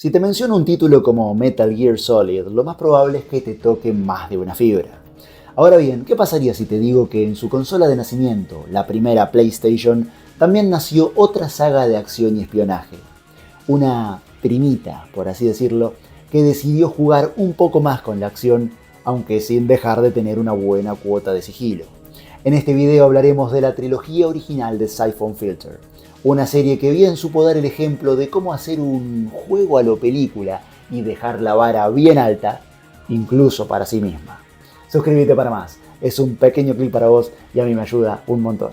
Si te menciono un título como Metal Gear Solid, lo más probable es que te toque más de una fibra. Ahora bien, ¿qué pasaría si te digo que en su consola de nacimiento, la primera PlayStation, también nació otra saga de acción y espionaje? Una primita, por así decirlo, que decidió jugar un poco más con la acción, aunque sin dejar de tener una buena cuota de sigilo. En este video hablaremos de la trilogía original de Siphon Filter, una serie que bien supo dar el ejemplo de cómo hacer un juego a lo película y dejar la vara bien alta, incluso para sí misma. Suscríbete para más, es un pequeño clip para vos y a mí me ayuda un montón.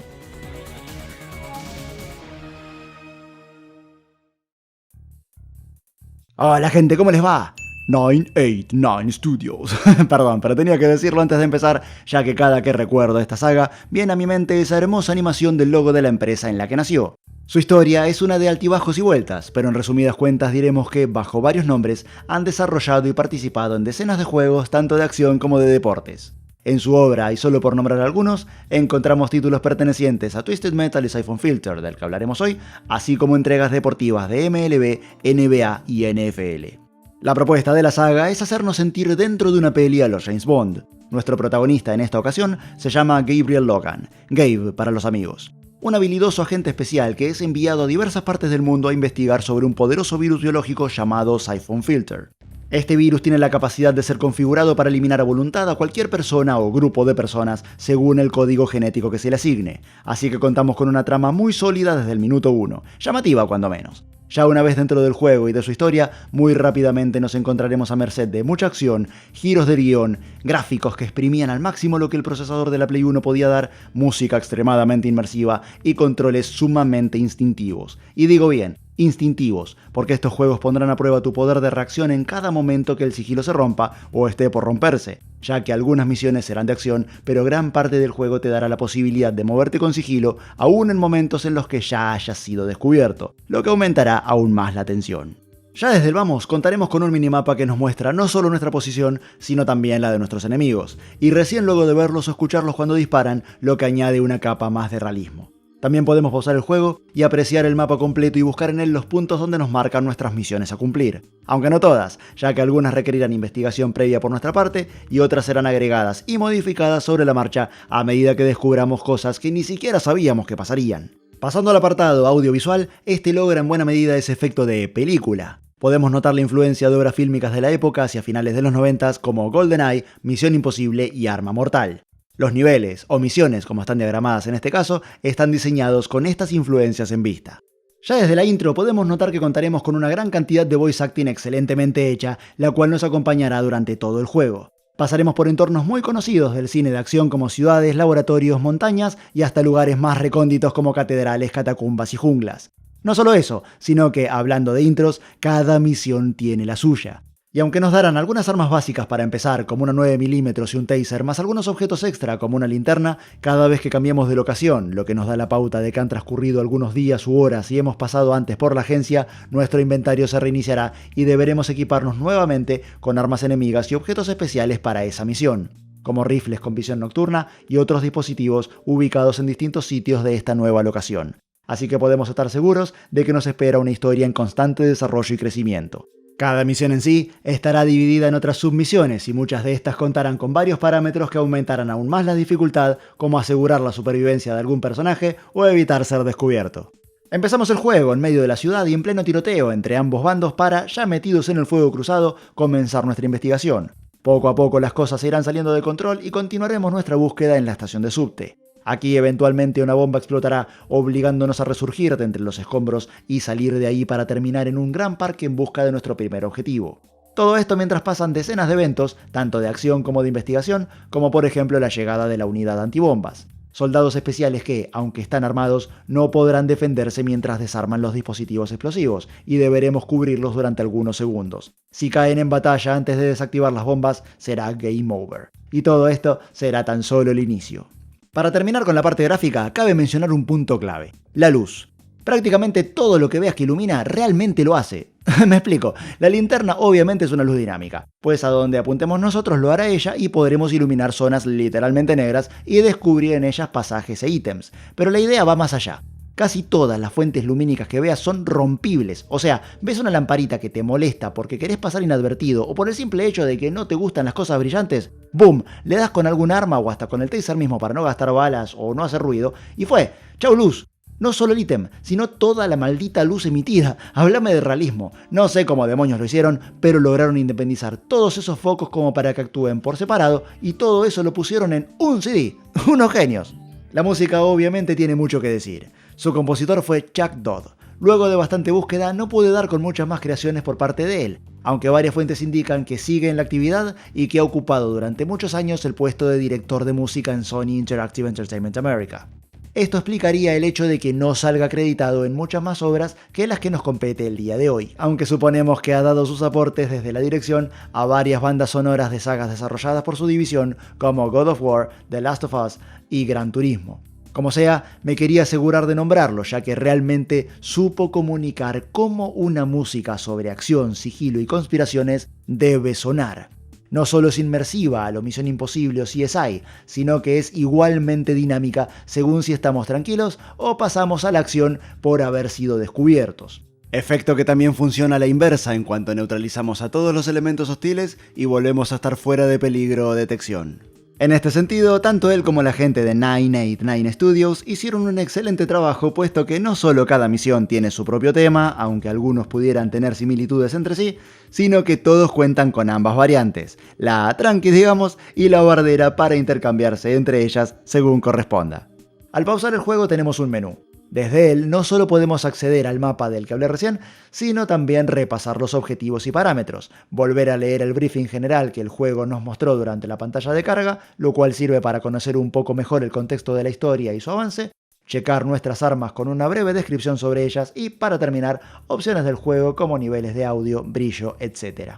Hola gente, ¿cómo les va? 989 Studios. Perdón, pero tenía que decirlo antes de empezar, ya que cada que recuerdo esta saga, viene a mi mente esa hermosa animación del logo de la empresa en la que nació. Su historia es una de altibajos y vueltas, pero en resumidas cuentas diremos que, bajo varios nombres, han desarrollado y participado en decenas de juegos tanto de acción como de deportes. En su obra, y solo por nombrar algunos, encontramos títulos pertenecientes a Twisted Metal y Siphon Filter, del que hablaremos hoy, así como entregas deportivas de MLB, NBA y NFL. La propuesta de la saga es hacernos sentir dentro de una peli a los James Bond. Nuestro protagonista en esta ocasión se llama Gabriel Logan, Gabe para los amigos. Un habilidoso agente especial que es enviado a diversas partes del mundo a investigar sobre un poderoso virus biológico llamado Siphon Filter. Este virus tiene la capacidad de ser configurado para eliminar a voluntad a cualquier persona o grupo de personas según el código genético que se le asigne, así que contamos con una trama muy sólida desde el minuto 1, llamativa cuando menos. Ya una vez dentro del juego y de su historia, muy rápidamente nos encontraremos a merced de mucha acción, giros de guión, gráficos que exprimían al máximo lo que el procesador de la Play 1 podía dar, música extremadamente inmersiva y controles sumamente instintivos. Y digo bien, instintivos, porque estos juegos pondrán a prueba tu poder de reacción en cada momento que el sigilo se rompa o esté por romperse, ya que algunas misiones serán de acción, pero gran parte del juego te dará la posibilidad de moverte con sigilo, aún en momentos en los que ya hayas sido descubierto, lo que aumentará aún más la tensión. Ya desde el vamos contaremos con un minimapa que nos muestra no solo nuestra posición, sino también la de nuestros enemigos, y recién luego de verlos o escucharlos cuando disparan, lo que añade una capa más de realismo. También podemos pausar el juego y apreciar el mapa completo y buscar en él los puntos donde nos marcan nuestras misiones a cumplir. Aunque no todas, ya que algunas requerirán investigación previa por nuestra parte y otras serán agregadas y modificadas sobre la marcha a medida que descubramos cosas que ni siquiera sabíamos que pasarían. Pasando al apartado audiovisual, este logra en buena medida ese efecto de película. Podemos notar la influencia de obras fílmicas de la época hacia finales de los 90 como GoldenEye, Misión Imposible y Arma Mortal. Los niveles, o misiones como están diagramadas en este caso, están diseñados con estas influencias en vista. Ya desde la intro podemos notar que contaremos con una gran cantidad de voice acting excelentemente hecha, la cual nos acompañará durante todo el juego. Pasaremos por entornos muy conocidos del cine de acción como ciudades, laboratorios, montañas y hasta lugares más recónditos como catedrales, catacumbas y junglas. No solo eso, sino que, hablando de intros, cada misión tiene la suya. Y aunque nos darán algunas armas básicas para empezar, como una 9mm y un taser, más algunos objetos extra como una linterna, cada vez que cambiemos de locación, lo que nos da la pauta de que han transcurrido algunos días u horas y hemos pasado antes por la agencia, nuestro inventario se reiniciará y deberemos equiparnos nuevamente con armas enemigas y objetos especiales para esa misión, como rifles con visión nocturna y otros dispositivos ubicados en distintos sitios de esta nueva locación. Así que podemos estar seguros de que nos espera una historia en constante desarrollo y crecimiento. Cada misión en sí estará dividida en otras submisiones y muchas de estas contarán con varios parámetros que aumentarán aún más la dificultad, como asegurar la supervivencia de algún personaje o evitar ser descubierto. Empezamos el juego en medio de la ciudad y en pleno tiroteo entre ambos bandos para, ya metidos en el fuego cruzado, comenzar nuestra investigación. Poco a poco las cosas se irán saliendo de control y continuaremos nuestra búsqueda en la estación de subte. Aquí eventualmente una bomba explotará, obligándonos a resurgir de entre los escombros y salir de ahí para terminar en un gran parque en busca de nuestro primer objetivo. Todo esto mientras pasan decenas de eventos, tanto de acción como de investigación, como por ejemplo la llegada de la unidad antibombas. Soldados especiales que, aunque están armados, no podrán defenderse mientras desarman los dispositivos explosivos, y deberemos cubrirlos durante algunos segundos. Si caen en batalla antes de desactivar las bombas, será game over. Y todo esto será tan solo el inicio. Para terminar con la parte gráfica, cabe mencionar un punto clave: la luz. Prácticamente todo lo que veas que ilumina realmente lo hace. Me explico, la linterna obviamente es una luz dinámica, pues a donde apuntemos nosotros lo hará ella y podremos iluminar zonas literalmente negras y descubrir en ellas pasajes e ítems, pero la idea va más allá. Casi todas las fuentes lumínicas que veas son rompibles, o sea, ves una lamparita que te molesta porque querés pasar inadvertido o por el simple hecho de que no te gustan las cosas brillantes, ¡boom!, le das con algún arma o hasta con el taser mismo para no gastar balas o no hacer ruido, y fue, ¡chau luz! No solo el ítem, sino toda la maldita luz emitida. Háblame de realismo. No sé cómo demonios lo hicieron, pero lograron independizar todos esos focos como para que actúen por separado y todo eso lo pusieron en un CD. ¡Unos genios! La música obviamente tiene mucho que decir. Su compositor fue Chuck Dodd. Luego de bastante búsqueda no pude dar con muchas más creaciones por parte de él, aunque varias fuentes indican que sigue en la actividad y que ha ocupado durante muchos años el puesto de director de música en Sony Interactive Entertainment America. Esto explicaría el hecho de que no salga acreditado en muchas más obras que las que nos compete el día de hoy, aunque suponemos que ha dado sus aportes desde la dirección a varias bandas sonoras de sagas desarrolladas por su división como God of War, The Last of Us y Gran Turismo. Como sea, me quería asegurar de nombrarlo, ya que realmente supo comunicar cómo una música sobre acción, sigilo y conspiraciones debe sonar. No solo es inmersiva a lo Misión Imposible o CSI, sino que es igualmente dinámica según si estamos tranquilos o pasamos a la acción por haber sido descubiertos. Efecto que también funciona a la inversa en cuanto neutralizamos a todos los elementos hostiles y volvemos a estar fuera de peligro o detección. En este sentido, tanto él como la gente de 989 Studios hicieron un excelente trabajo, puesto que no solo cada misión tiene su propio tema, aunque algunos pudieran tener similitudes entre sí, sino que todos cuentan con ambas variantes, la tranqui digamos, y la bardera para intercambiarse entre ellas según corresponda. Al pausar el juego tenemos un menú. Desde él no solo podemos acceder al mapa del que hablé recién, sino también repasar los objetivos y parámetros, volver a leer el briefing general que el juego nos mostró durante la pantalla de carga, lo cual sirve para conocer un poco mejor el contexto de la historia y su avance, checar nuestras armas con una breve descripción sobre ellas y, para terminar, opciones del juego como niveles de audio, brillo, etc.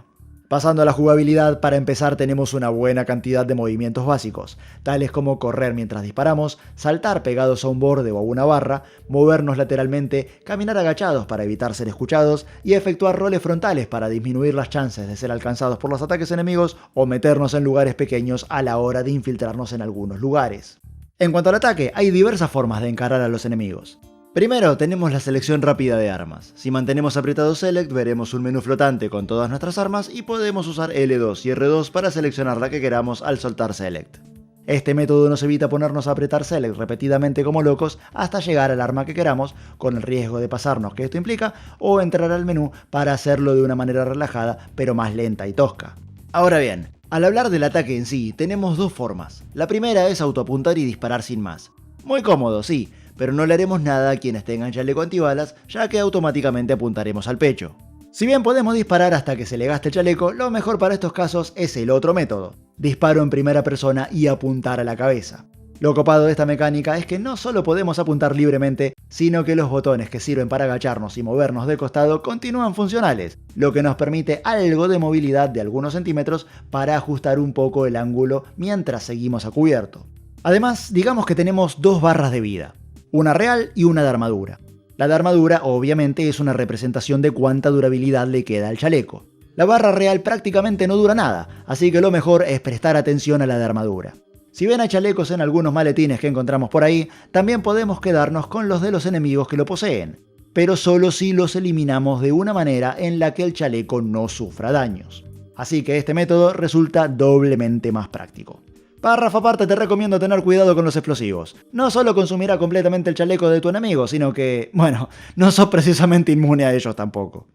Pasando a la jugabilidad, para empezar tenemos una buena cantidad de movimientos básicos, tales como correr mientras disparamos, saltar pegados a un borde o a una barra, movernos lateralmente, caminar agachados para evitar ser escuchados y efectuar roles frontales para disminuir las chances de ser alcanzados por los ataques enemigos o meternos en lugares pequeños a la hora de infiltrarnos en algunos lugares. En cuanto al ataque, hay diversas formas de encarar a los enemigos. Primero tenemos la selección rápida de armas. Si mantenemos apretado Select veremos un menú flotante con todas nuestras armas y podemos usar L2 y R2 para seleccionar la que queramos al soltar Select. Este método nos evita ponernos a apretar Select repetidamente como locos hasta llegar al arma que queramos, con el riesgo de pasarnos que esto implica, o entrar al menú para hacerlo de una manera relajada pero más lenta y tosca. Ahora bien, al hablar del ataque en sí, tenemos dos formas. La primera es autoapuntar y disparar sin más. Muy cómodo, sí, pero no le haremos nada a quienes tengan chaleco antibalas, ya que automáticamente apuntaremos al pecho. Si bien podemos disparar hasta que se le gaste el chaleco, lo mejor para estos casos es el otro método, disparo en primera persona y apuntar a la cabeza. Lo copado de esta mecánica es que no solo podemos apuntar libremente, sino que los botones que sirven para agacharnos y movernos de costado continúan funcionales, lo que nos permite algo de movilidad de algunos centímetros para ajustar un poco el ángulo mientras seguimos a cubierto. Además, digamos que tenemos dos barras de vida, una real y una de armadura. La de armadura obviamente es una representación de cuánta durabilidad le queda al chaleco. La barra real prácticamente no dura nada, así que lo mejor es prestar atención a la de armadura. Si ven hay chalecos en algunos maletines que encontramos por ahí, también podemos quedarnos con los de los enemigos que lo poseen, pero solo si los eliminamos de una manera en la que el chaleco no sufra daños. Así que este método resulta doblemente más práctico. Párrafo aparte, te recomiendo tener cuidado con los explosivos. No solo consumirá completamente el chaleco de tu enemigo, sino que, bueno, no sos precisamente inmune a ellos tampoco.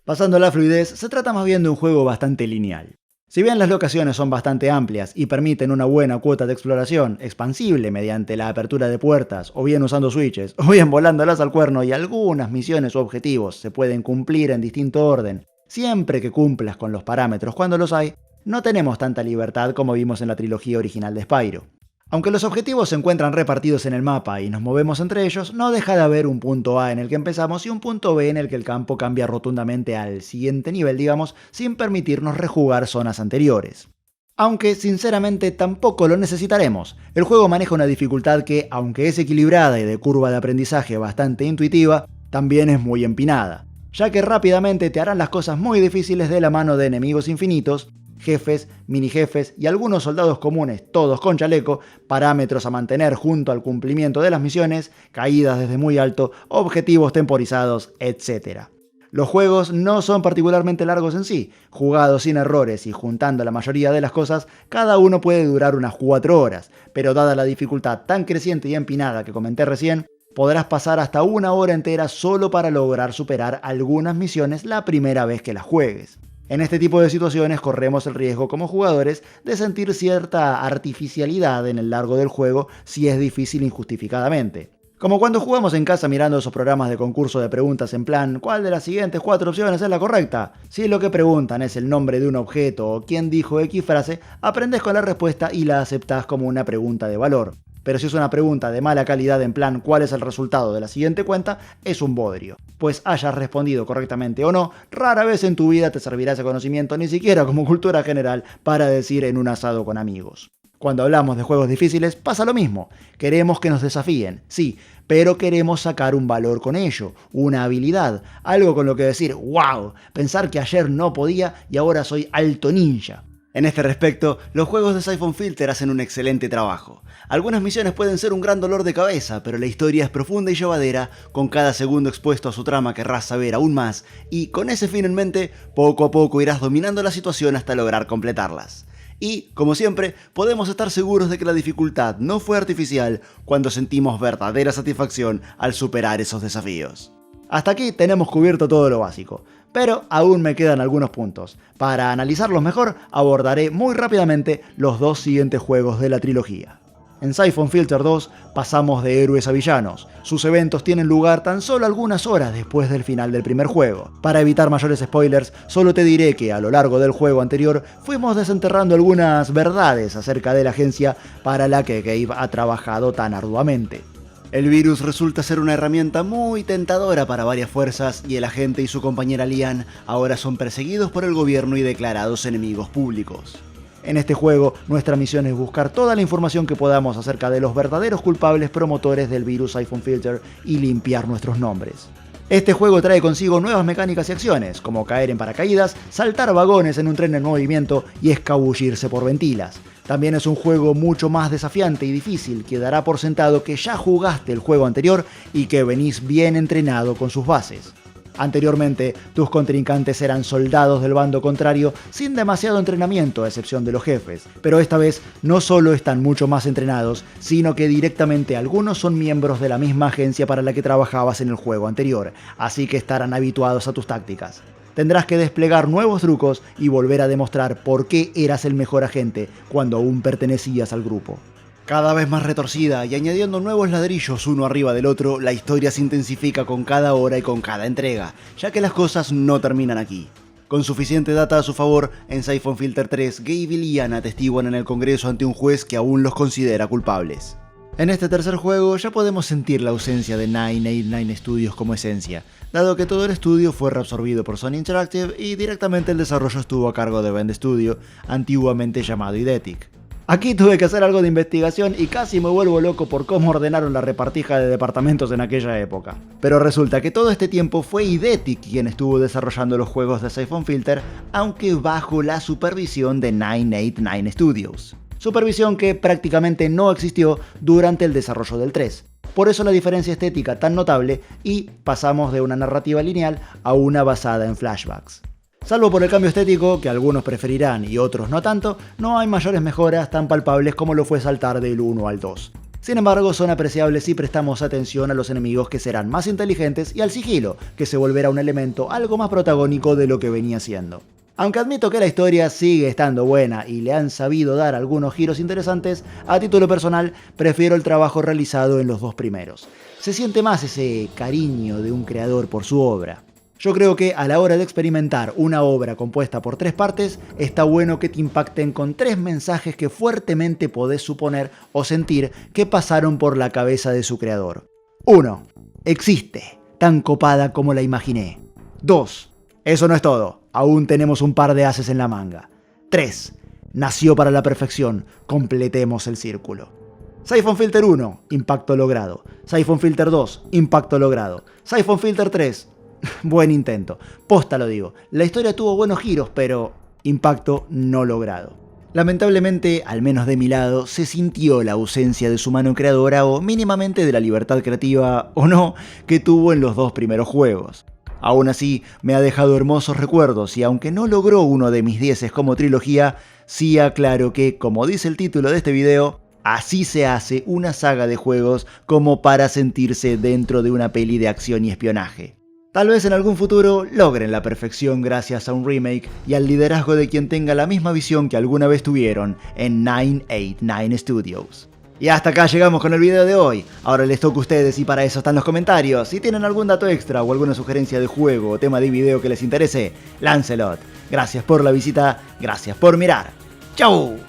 Pasando a la fluidez, se trata más bien de un juego bastante lineal. Si bien las locaciones son bastante amplias y permiten una buena cuota de exploración expansible mediante la apertura de puertas, o bien usando switches, o bien volándolas al cuerno, y algunas misiones o objetivos se pueden cumplir en distinto orden, siempre que cumplas con los parámetros cuando los hay, no tenemos tanta libertad como vimos en la trilogía original de Spyro. Aunque los objetivos se encuentran repartidos en el mapa y nos movemos entre ellos, no deja de haber un punto A en el que empezamos y un punto B en el que el campo cambia rotundamente al siguiente nivel, digamos, sin permitirnos rejugar zonas anteriores. Aunque, sinceramente, tampoco lo necesitaremos. El juego maneja una dificultad que, aunque es equilibrada y de curva de aprendizaje bastante intuitiva, también es muy empinada, ya que rápidamente te harán las cosas muy difíciles de la mano de enemigos infinitos, jefes, mini jefes y algunos soldados comunes, todos con chaleco, parámetros a mantener junto al cumplimiento de las misiones, caídas desde muy alto, objetivos temporizados, etc. Los juegos no son particularmente largos en sí, jugados sin errores y juntando la mayoría de las cosas, cada uno puede durar unas 4 horas, pero dada la dificultad tan creciente y empinada que comenté recién, podrás pasar hasta 1 hora entera solo para lograr superar algunas misiones la primera vez que las juegues. En este tipo de situaciones corremos el riesgo como jugadores de sentir cierta artificialidad en el largo del juego si es difícil injustificadamente. Como cuando jugamos en casa mirando esos programas de concurso de preguntas en plan ¿cuál de las siguientes 4 opciones es la correcta? Si lo que preguntan es el nombre de un objeto o quién dijo X frase, aprendes con la respuesta y la aceptás como una pregunta de valor. Pero si es una pregunta de mala calidad en plan ¿cuál es el resultado de la siguiente cuenta? Es un bodrio. Pues hayas respondido correctamente o no, rara vez en tu vida te servirá ese conocimiento ni siquiera como cultura general para decir en un asado con amigos. Cuando hablamos de juegos difíciles pasa lo mismo. Queremos que nos desafíen, sí, pero queremos sacar un valor con ello, una habilidad, algo con lo que decir ¡wow! Pensar que ayer no podía y ahora soy alto ninja. En este respecto, los juegos de Siphon Filter hacen un excelente trabajo. Algunas misiones pueden ser un gran dolor de cabeza, pero la historia es profunda y llevadera, con cada segundo expuesto a su trama querrás saber aún más, y con ese fin en mente, poco a poco irás dominando la situación hasta lograr completarlas. Y, como siempre, podemos estar seguros de que la dificultad no fue artificial cuando sentimos verdadera satisfacción al superar esos desafíos. Hasta aquí tenemos cubierto todo lo básico, pero aún me quedan algunos puntos. Para analizarlos mejor, abordaré muy rápidamente los 2 siguientes juegos de la trilogía. En Siphon Filter 2 pasamos de héroes a villanos. Sus eventos tienen lugar tan solo algunas horas después del final del primer juego. Para evitar mayores spoilers, solo te diré que a lo largo del juego anterior fuimos desenterrando algunas verdades acerca de la agencia para la que Gabe ha trabajado tan arduamente. El virus resulta ser una herramienta muy tentadora para varias fuerzas y el agente y su compañera Lian ahora son perseguidos por el gobierno y declarados enemigos públicos. En este juego, nuestra misión es buscar toda la información que podamos acerca de los verdaderos culpables promotores del virus Siphon Filter y limpiar nuestros nombres. Este juego trae consigo nuevas mecánicas y acciones, como caer en paracaídas, saltar vagones en un tren en movimiento y escabullirse por ventilas. También es un juego mucho más desafiante y difícil que dará por sentado que ya jugaste el juego anterior y que venís bien entrenado con sus bases. Anteriormente, tus contrincantes eran soldados del bando contrario sin demasiado entrenamiento a excepción de los jefes, pero esta vez no solo están mucho más entrenados, sino que directamente algunos son miembros de la misma agencia para la que trabajabas en el juego anterior, así que estarán habituados a tus tácticas. Tendrás que desplegar nuevos trucos y volver a demostrar por qué eras el mejor agente cuando aún pertenecías al grupo. Cada vez más retorcida y añadiendo nuevos ladrillos uno arriba del otro, la historia se intensifica con cada hora y con cada entrega, ya que las cosas no terminan aquí. Con suficiente data a su favor, en Siphon Filter 3, Gabe y Lian atestiguan en el Congreso ante un juez que aún los considera culpables. En este tercer juego ya podemos sentir la ausencia de 989 Studios como esencia, dado que todo el estudio fue reabsorbido por Sony Interactive y directamente el desarrollo estuvo a cargo de Bend Studio, antiguamente llamado Eidetic. Aquí tuve que hacer algo de investigación y casi me vuelvo loco por cómo ordenaron la repartija de departamentos en aquella época. Pero resulta que todo este tiempo fue Eidetic quien estuvo desarrollando los juegos de Siphon Filter, aunque bajo la supervisión de 989 Studios. Supervisión que prácticamente no existió durante el desarrollo del 3. Por eso la diferencia estética tan notable y pasamos de una narrativa lineal a una basada en flashbacks. Salvo por el cambio estético, que algunos preferirán y otros no tanto, no hay mayores mejoras tan palpables como lo fue saltar del 1 al 2. Sin embargo, son apreciables si prestamos atención a los enemigos que serán más inteligentes y al sigilo, que se volverá un elemento algo más protagónico de lo que venía siendo. Aunque admito que la historia sigue estando buena y le han sabido dar algunos giros interesantes, a título personal prefiero el trabajo realizado en los 2 primeros. Se siente más ese cariño de un creador por su obra. Yo creo que a la hora de experimentar una obra compuesta por 3 partes, está bueno que te impacten con 3 mensajes que fuertemente podés suponer o sentir que pasaron por la cabeza de su creador. 1. Existe, tan copada como la imaginé. 2. Eso no es todo, aún tenemos un par de ases en la manga. 3. Nació para la perfección, completemos el círculo. Siphon Filter 1, impacto logrado. Siphon Filter 2, impacto logrado. Siphon Filter 3, buen intento. Posta lo digo. La historia tuvo buenos giros, pero Impacto no logrado. Lamentablemente, al menos de mi lado, se sintió la ausencia de su mano creadora o mínimamente de la libertad creativa, o no, que tuvo en los 2 primeros juegos. Aún así, me ha dejado hermosos recuerdos y aunque no logró uno de mis 10 como trilogía, sí aclaro que, como dice el título de este video, así se hace una saga de juegos como para sentirse dentro de una peli de acción y espionaje. Tal vez en algún futuro logren la perfección gracias a un remake y al liderazgo de quien tenga la misma visión que alguna vez tuvieron en 989 Studios. Y hasta acá llegamos con el video de hoy. Ahora les toca a ustedes y para eso están los comentarios. Si tienen algún dato extra o alguna sugerencia de juego o tema de video que les interese, láncelot. Gracias por la visita, gracias por mirar. ¡Chau!